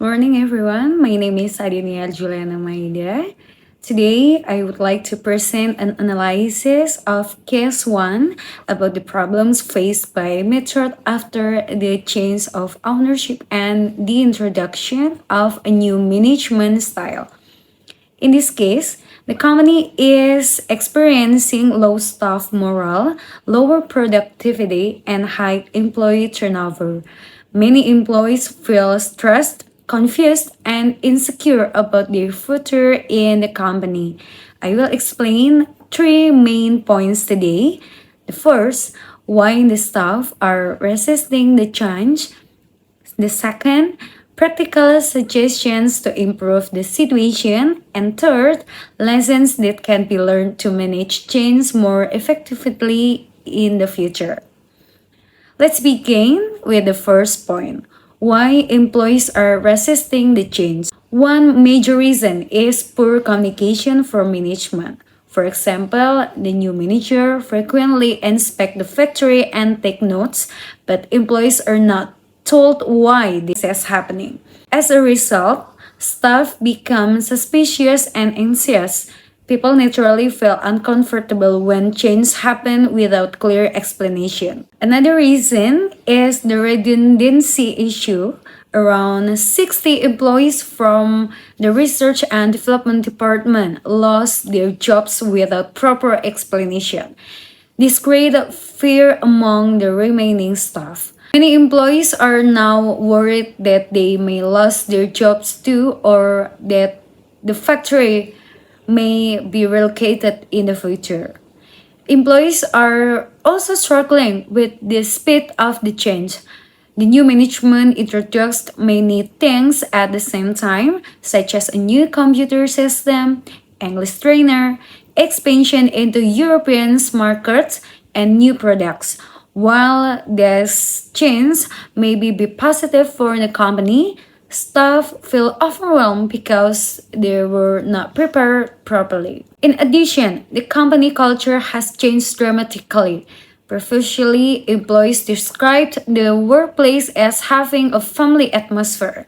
Morning, everyone. My name is Adinia Juliana Maida. Today, I would like to present an analysis of Case 1 about the problems faced by Metro after the change of ownership and the introduction of a new management style. In this case, the company is experiencing low staff morale, lower productivity, and high employee turnover. Many employees feel stressed, confused, and insecure about their future in the company. I will explain three main points today. The first, why the staff are resisting the change. The second, practical suggestions to improve the situation. And third, lessons that can be learned to manage change more effectively in the future. Let's begin with the first point. Why employees are resisting the change. One major reason is poor communication from management. For example, the new manager frequently inspect the factory and take notes, but employees are not told why this is happening. As a result, staff become suspicious and anxious. People naturally feel uncomfortable when change happen without clear explanation. Another reason is the redundancy issue. Around 60 employees from the research and development department lost their jobs without proper explanation. This created fear among the remaining staff. Many employees are now worried that they may lose their jobs too, or that the factory may be relocated in the future. Employees are also struggling with the speed of the change. The new management introduced many things at the same time, such as a new computer system, English trainer, expansion into European markets, and new products. While this change may be positive for the company, staff feel overwhelmed because they were not prepared properly. In addition, the company culture has changed dramatically. Previously, employees described the workplace as having a family atmosphere.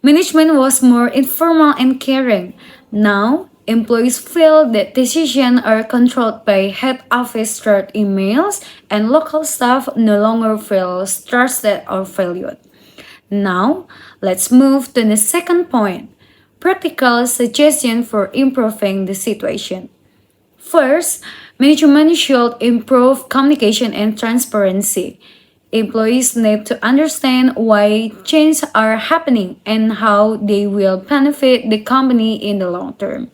Management was more informal and caring. Now, employees feel that decisions are controlled by head office through emails, and local staff no longer feel trusted or valued. Now, let's move to the second point, practical suggestion for improving the situation. First, management should improve communication and transparency. Employees need to understand why changes are happening and how they will benefit the company in the long term.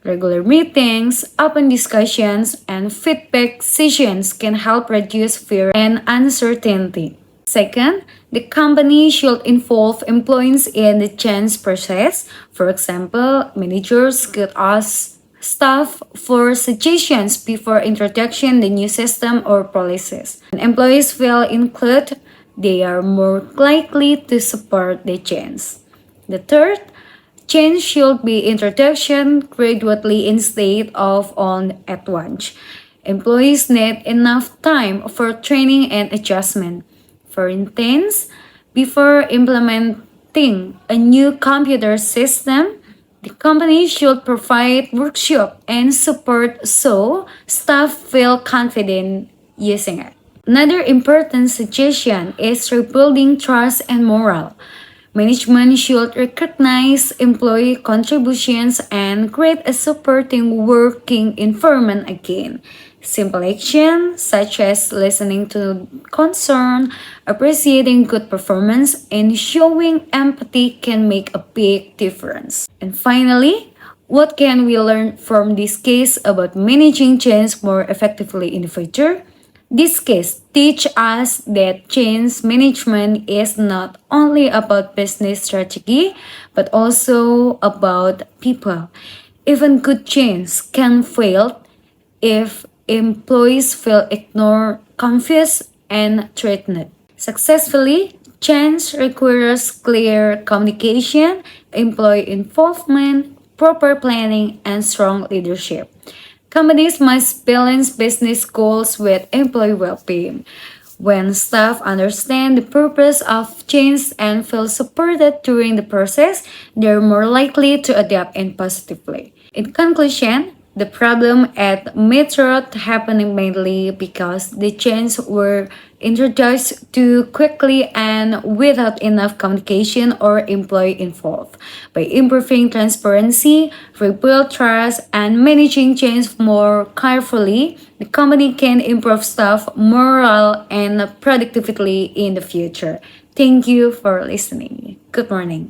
Regular meetings, open discussions, and feedback sessions can help reduce fear and uncertainty. Second, the company should involve employees in the change process. For example, managers could ask staff for suggestions before introduction the new system or policies. When employees feel included, they are more likely to support the change. The third, change should be introduction gradually instead of all at once. Employees need enough time for training and adjustment. For instance, before implementing a new computer system, the company should provide workshop and support so staff feel confident using it. Another important suggestion is rebuilding trust and morale. Management should recognize employee contributions and create a supporting working environment again. Simple actions such as listening to concern, appreciating good performance, and showing empathy can make a big difference. And finally, what can we learn from this case about managing change more effectively in the future? This case teaches us that change management is not only about business strategy, but also about people. Even good change can fail if employees feel ignored, confused, and threatened. Successfully, change requires clear communication, employee involvement, proper planning, and strong leadership. Companies must balance business goals with employee well-being. When staff understand the purpose of change and feel supported during the process, they're more likely to adapt in positively. In conclusion, the problem at Metro happened mainly because the changes were introduced too quickly and without enough communication or employee involved. By improving transparency, rebuild trust, and managing change more carefully, the company can improve staff morale and productivity in the future. Thank you for listening. Good morning.